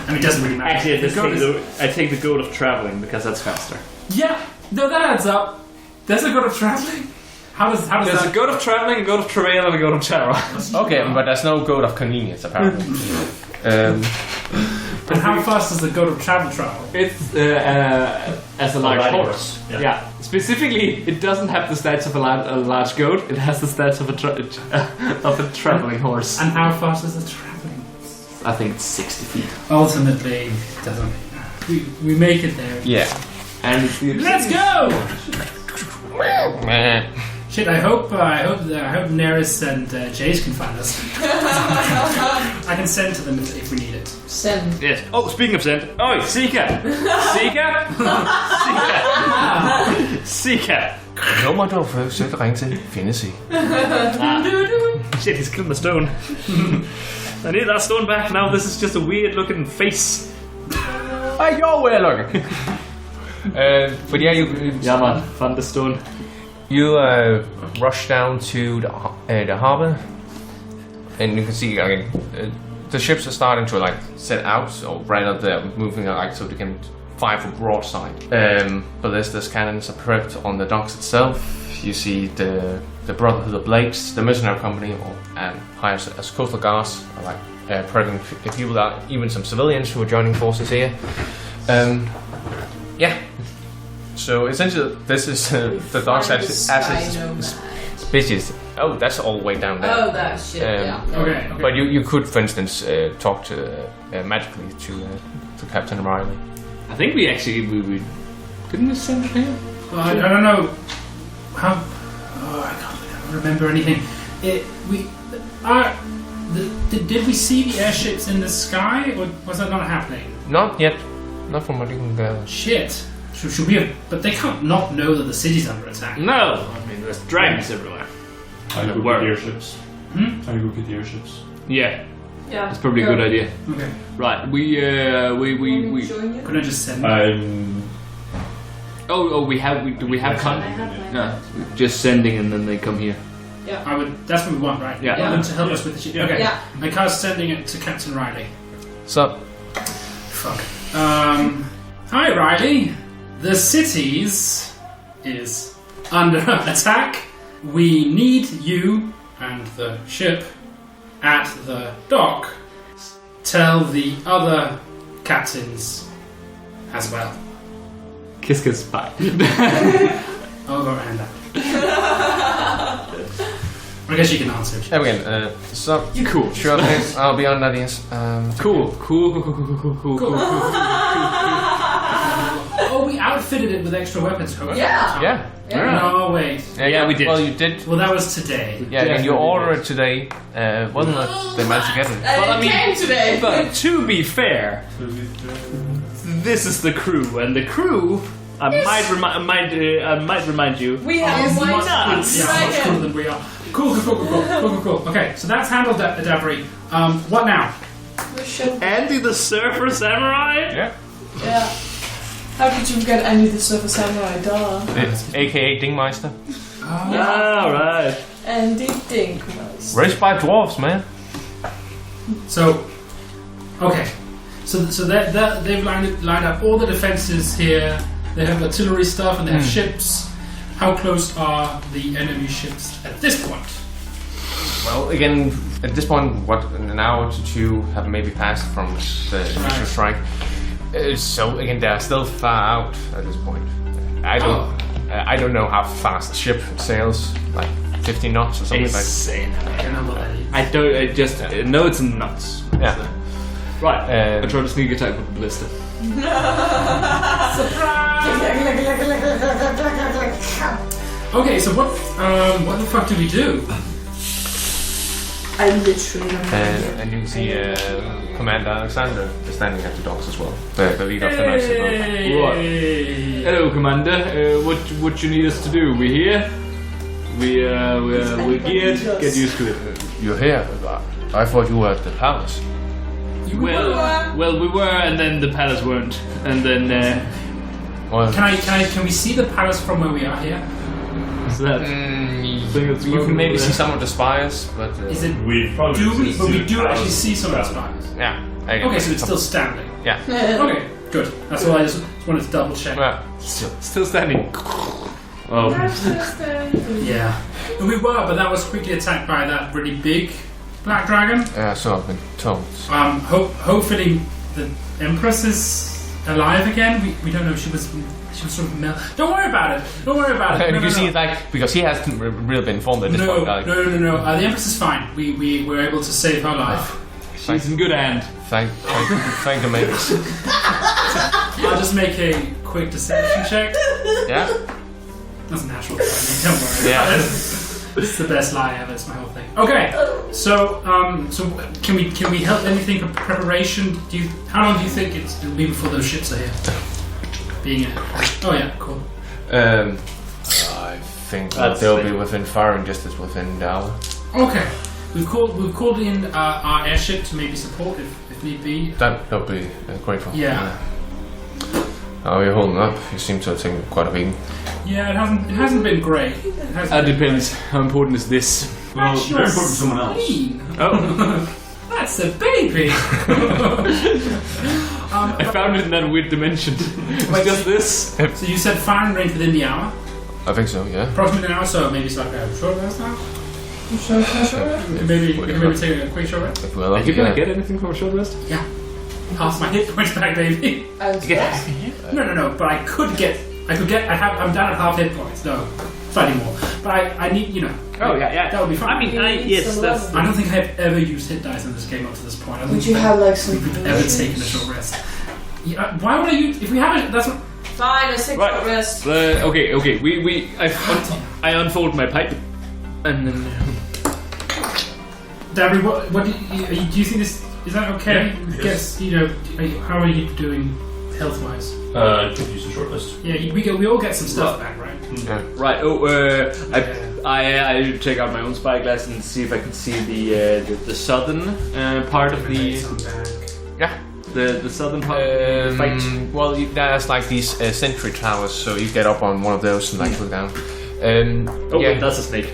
I mean, it doesn't really matter. Actually, The goat I take the goat of traveling because that's faster. Yeah, no, that adds up. There's a god of traveling. How does There's that? a goat of traveling, a goat of travail, and a goat of terror. Okay, but there's no goat of convenience apparently. And how fast does the god of travel? It's as a large riding horse. horse, yeah. Yeah. Specifically, it doesn't have the stats of a large goat. It has the stats of a traveling horse. And how fast is the traveling? I think it's 60 feet. Ultimately, doesn't. We make it there. Yeah. And it's the Let's go! Meh. Shit, I hope Neris and Jace can find us. I can send to them if we need it. Send. Yes. Oh, speaking of send. Oh, Seeker! Seeker! Seeker! Nummer du har forsøgt at ringe til findes ikke. Shit, he's killed the stone. I need that stone back now. This is just a weird looking face. Hey, you're weird looking. But yeah, Yeah, man. Found the stone. you rush down to the harbor, and you can see the ships are starting to like set out, or rather they're moving like so they can fire for broadside. Ballistas cannons are prepped on the docks itself. You see the Brotherhood of Blakes, the mercenary company, and hired as coastal guards, are like prepping people out, even some civilians who are joining forces here. Yeah. So essentially, this is the docks as busiest. Oh, that's all the way down there. Oh, that shit. Yeah. Okay. But you could, for instance, talk to magically to Captain Riley. I think we actually we didn't we send it to him? Well, I don't know how. Oh, I can't remember anything. Did we see the airships in the sky, or was that not happening? Not yet. Not from what you can gather. Shit. Should we have? But they can't not know that the city's under attack. No, I mean there's dragons everywhere. I go get the airships. I go get the airships. Yeah, Yeah. that's probably a good idea. Okay. Right, we. Join you? Could I just send? Oh, we have. Do we have I con? have mine. No, we're just sending and then they come here. I would. That's what we want, right? Yeah. We want them to help us with the ship. Okay. Yeah. I cast sending it to Captain Riley. So, Fuck. Hi, Riley. The cities is under attack. We need you and the ship at the dock. Tell the other captains as well. Kiss, kiss, bye. Over and out. I guess you can answer. again, so You cool. sure, I'll be on that. Yes. Cool. Oh, we outfitted it with extra weapons. However. Yeah. Yeah. No, wait. Yeah, we did. Well, you did. Well, that was today. Yeah, and you ordered today. Whether or not they managed to get it. And it came today. But to be fair, this is the crew, and the crew. I might remind you. We have is a white nuts. Yeah, much cooler than we are. Cool. Okay, so that's handled, Davry. What now? We should. Andy the Surfer Samurai? Yeah. Yeah. How did you get Andy the Surfer Samurai? Duh. AKA Dingmeister. Ah, right. Andy Dinkmeister. Raised by dwarves, man. So, okay. So they've lined up all the defenses here. They have artillery stuff and they have ships. How close are the enemy ships at this point? Well, again, at this point, what, an hour to two have maybe passed from the initial strike. So again, they're still far out at this point. I don't know how fast the ship sails, like 50 knots or something Insane. I don't know what that is. I don't. I just know it's nuts. like that. Yeah. Right. I tried to sneak attack with the ballista. Okay, so what the fuck do we do? I literally don't know. And you can see Commander Alexander is standing at the docks as well. The leader of the knights as well. Right. Hello, Commander. What you need us to do? We here? We're geared. Get used to it. You're here. I thought you were at the palace. Well, we were, and then the palace weren't, and then. Well, Can we see the palace from where we are here? Is that? you can maybe see some of the spires, but Is it? We probably But we do palace. actually see some of the spires. yeah. Okay, so it's still standing. Yeah. Okay, good. That's all. I just wanted to double check. Well, Still standing. Oh. Yeah, and we were, but that was quickly attacked by that really big black dragon. so I've been told. Hopefully the Empress is alive again. We don't know. She was sort of Don't worry about it. Don't worry about it. And you see, like, because he hasn't really been informed at this point. Like, No. The Empress is fine. We were able to save her life. She's in good hand. Thank the mates. I'll just make a quick deception check. Yeah. That's a natural. Don't worry. Yeah. It's the best lie ever. It's my whole thing. Okay, so can we help anything for preparation? How long do you think it'll be before those ships are here? Oh yeah, cool. I think that they'll be within firing distance within the hour. Okay, we've called in our airship to maybe support if need be. That'll be grateful. Yeah. How are you holding up? You seem to have taken quite a beating. Yeah, it hasn't been great. That depends. How important is this? Well, That's very your important to someone else. spleen. Oh, That's a baby. I found it in that weird dimension. Wait, Just this. So you said firing range within the hour? I think so, yeah. Approximately an hour, so maybe it's like a short rest now? Maybe take a quick short rest? If we're Are lucky, you gonna yeah. get anything from a short rest? Yeah. Half my hit points back, baby. No, but I'm down at half hit points. No, slightly more. But I need, Oh yeah. that would be fun. I mean, yes, that's. I don't think I've ever used hit dice in this game up to this point. I don't Would think you have like some? we've ever taken a short rest. Yeah, why would I use, if we haven't, that's what, Fine, I take Right. short rest. Okay. I unfold my pipe, and then. Dabby, what do you think this, is that okay? Guess, how are you doing health-wise? Could use a short list. Yeah, we all get some stuff back, right? Right. I take out my own spyglass and see if I can see the southern part of the Yeah. the southern part of the fight. Well, there's like these sentry towers, so you get up on one of those and like look down. Wait, that's a snake.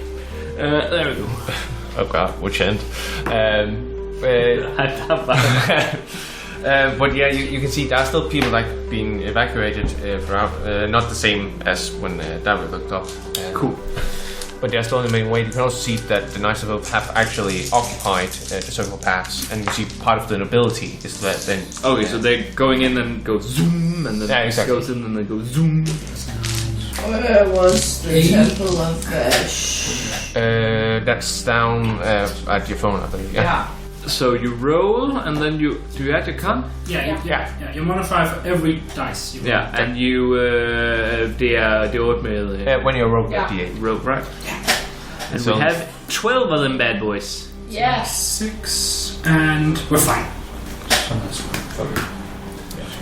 There we go. Oh god, which end? But yeah, you can see there are still people like being evacuated throughout. Not the same as when David looked up. Cool. But they're still on the main way. You can also see that the Knights of Oak have actually occupied the circle paths, and you see part of the nobility is that then. Okay, so they're going in and go zoom, and then Yeah, exactly. goes in and they go zoom. Where was the Temple of Ash? That's down at your phone, I think. Yeah. So you roll, and then do you add your con? Yeah. You modify for every dice you roll. Yeah, and you the oatmeal. When you're rogue Yeah. at D8. Rope, right? And So- we have 12 of them bad boys. Yes. 6, and we're fine.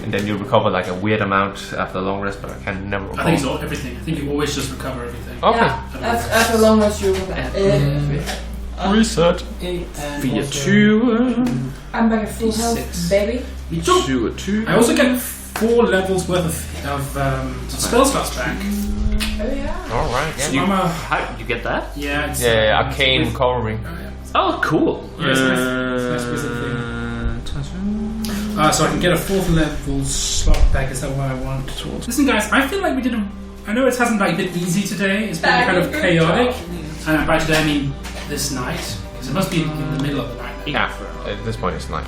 And then you recover like a weird amount after a long rest, but I can never recall. I think it's all, everything. I think you always just recover everything. Okay. Yeah. After long as you Research. Via 2. I'm back at full health, D6. baby. Me too. 2 or 2. I also get 4 levels worth of spell slots back. Oh yeah. Alright, yeah. So I'm a, How did you get that? yeah, it's, Yeah, arcane recovery. Oh, cool. Yeah, it's nice wizard so I can get a 4th level slot back. Is that what I want? Listen, guys, I feel like we did I know it hasn't like been easy today. It's been kind of chaotic. And by today I mean this night, because it must be in the middle of the night. Yeah, at this point it's night.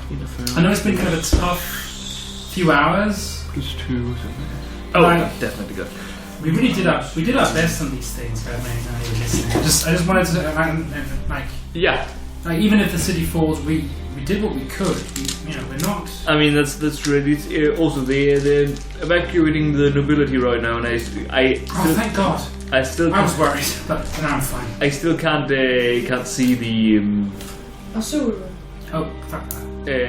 I know it's been kind of a tough few hours. Plus 2. Oh, definitely good. we really did our best on these things. I just wanted to Yeah. like even if the city falls, we did what we could. We're not. I mean that's really also they're evacuating the nobility right now, and I Oh, thank God! I still I was worried, but now I'm fine. I still can't see the Asura. Oh, fuck that.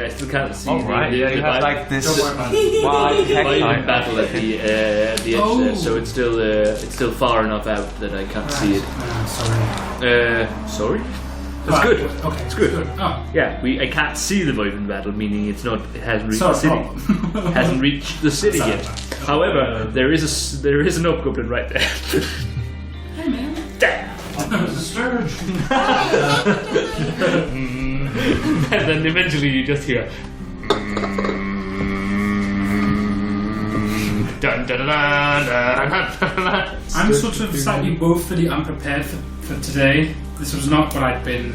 I still can't see. Alright, you have like this wild Violent battle at the edge there, so it's still far enough out that I can't see it. Sorry. Sorry? That's good. Okay, it's good. Oh. Yeah, I can't see the violent battle, meaning it hasn't reached the city. Problem. Hasn't reached the city yet. However, there is an hobgoblin right there. Hey man. Damn. There's a scourge. And then eventually you just hear. Dun, dun, dun, dun, dun, dun. I'm sort of slightly woefully unprepared for today. This was not what I'd been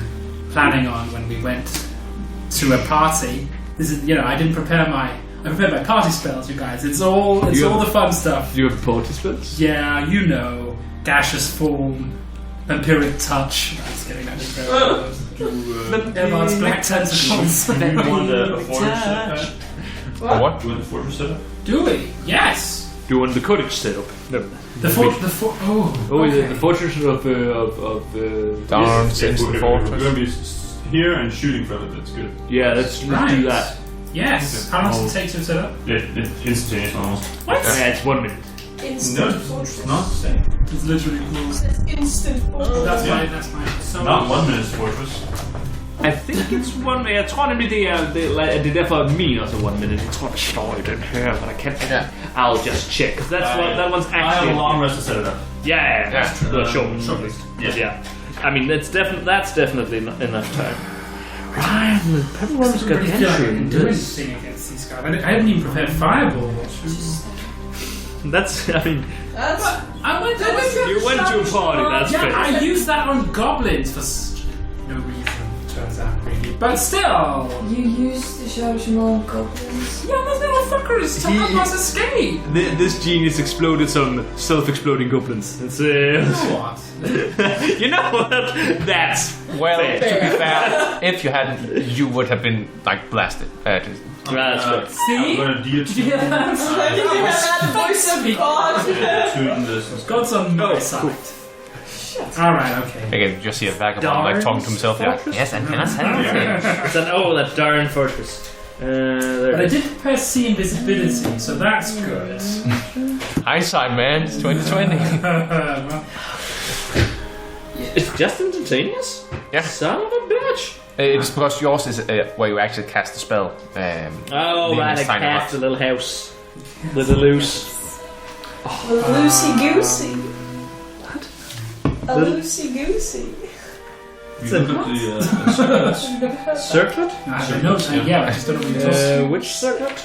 planning on when we went to a party. This is, I didn't prepare I prepared my party spells, you guys. It's all the fun stuff. You have party spells? Yeah, gaseous form, vampiric touch. I was getting that Everard's black tentacles. Do you want a fortress setup? What? Do you want the fortress setup? Do we? Yes. Do you want the cottage setup? No. The fortress of Darn, Yes, since we're the going fortress. to be here and shooting from it. That's good. Yeah, let's do that. Yes. How long does it take to set up? It's instantaneous almost. What? Yeah, it's 1 minute. Instant No, fortress. it's not the same. It's literally cool. It's instant fortress. That's Yeah. that's my. So Not 1 minute's fortress. I think it's 1 minute. Jeg tror nemlig, det er derfor min også 1 minute. Jeg tror, der står i den her, but I can't. I'll just check, because that one's I have actually. a long rest to set it up. Yeah. Sure. Yeah. I mean, that's definitely enough time. Ryan, everyone's got I feel like I entry can in do this. anything against these guys. I haven't even prepared fireball. That's, I mean, I went to you went to a party, that's yeah, fair. I used that on goblins for no reason, turns out, really. But still! You used the Scrorching on goblins. Yeah, those little fuckers to help us escape! This genius exploded some self-exploding goblins. It's, You know what? you know what? That's Well, fair. to be fair, if you hadn't, you would have been like blasted. That's fair. See? I'm going to deal Did you hear that? The voice of God. two in this. God's on my side. Alright, okay. Again, you just see a vagabond like talking to himself. Yeah. Yes, I cannot say anything. That darn fortress. There But I it is. did prepare see invisibility, so that's good. Hindsight, man. It's 2020. Well, It's just instantaneous? Yeah. Son of a bitch! It's because yours is where you actually cast the spell. Oh, Leaving right, I sign of cast it. a little house. Little loose. Loosey-goosey. What? A loosey-goosey. You look at the Circlet? I don't know, yeah, I just don't know what you're talking Which circlet?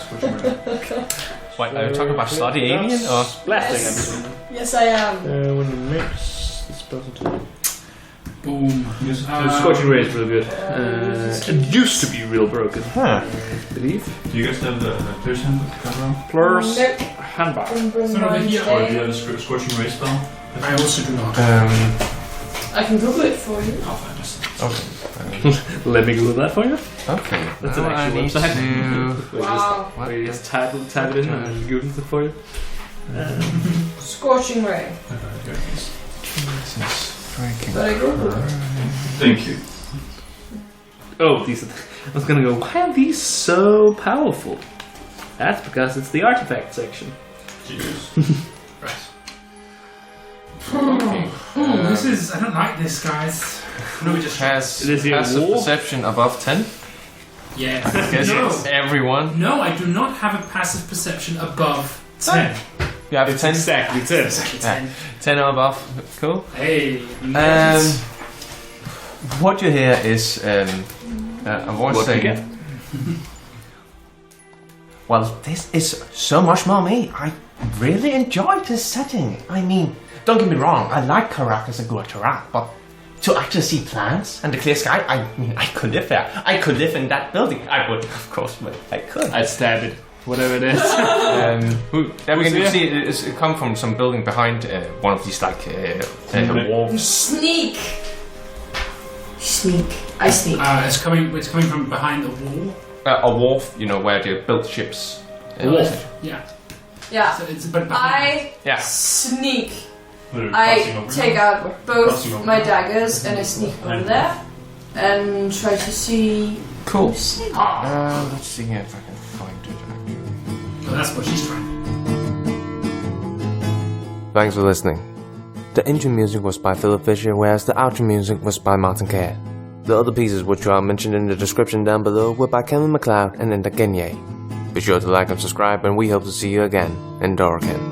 Scrorching. What, are you talking about slutty alien or? Blasting, Yes. I mean. Yes, I am. When you mix this button to. Boom. Scorching Ray is real good. It used to be real broken, Huh. I believe. Do you guys have the Pierce handbook come around? Plus Nope. handbar. Didn't bring Sort of mine here, Or do you today. have a Scorching Ray spell? I also do not. I can Google it for you. Oh, fantastic. Okay. Let me Google that for you. Okay. That's an Now I actual need website. to- Wow. Where you just type it in and Google it for you. Scorching Ray. But I Googled it. Thank you. Oh, these. I was gonna go. Why are these so powerful? That's because it's the artifact section. Jesus. Okay. This is. I don't like this, guys. No, we just. Has Is he a passive wolf? perception above 10? Yes. Guess No. it's everyone. No, I do not have a passive perception above 10. You have 10? Exactly 10. Exactly Yeah. 10. 10 or above. Cool. Hey. What you hear is a voice What you get? saying, well, this is so much more me. I really enjoy this setting. I mean, don't get me wrong, I like Kharakan as a Gurtarak, but to actually see plants and the clear sky, I mean, I could live there. I could live in that building. I would, of course, but I could. I'd stab it. Whatever it is. Then we can here? see it come from some building behind one of these like walls. Sneak. Sneak. I sneak. It's coming from behind the wall. A wharf, you know, where they build ships. Wolf. Yeah. Yeah. So it's but behind. Yeah. Sneak. Crossing I over. take out Crossing both over. my daggers and I sneak over there. and try to see. Cool. Let's see here if I can find it. Well, that's what she's trying. Thanks for listening. The intro music was by Philip Fischer, whereas the outro music was by Martin Kerr. The other pieces which are mentioned in the description down below were by Kevin MacLeod and Enda Genye. Be sure to like and subscribe, and we hope to see you again in Doraken.